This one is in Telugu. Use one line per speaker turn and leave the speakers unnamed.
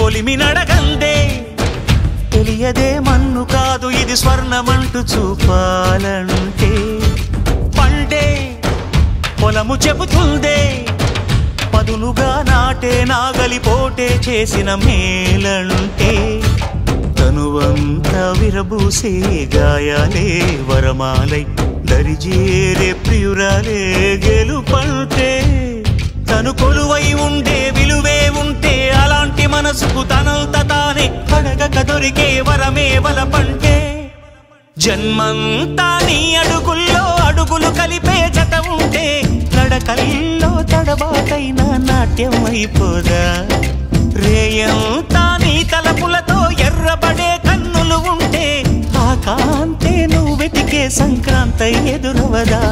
కొలిమి నడగందే తెలియదే మన్ను కాదు ఇది స్వర్ణమంటూ చూపాలంటే పండే పొలము చెబుతుందే పదునుగా నాటే నాగలి పోటే చేసిన మేలంటే తనువంతా విరబూసే గాయాలే వరమాలై దరిజేరే ప్రియురాలే గెలుపంటే తను కొలువై ఉండే విలువే ఉంటే అలాంటి మనసుకు తనంత తానే అడగక దొరికే వరమే వలపంటే జన్మంతా నీ అడుగుల్లో అడుగులు కలిపే జత ఉంటే నడకల్లో తడబాటైన నాట్యం అయిపోదా రేయంతా నీ తలపులతో ఎర్రబడే కన్నులు ఉంటే ఆ కాంతే నువ్వు వెతికే సంక్రాంతి ఎదురవదా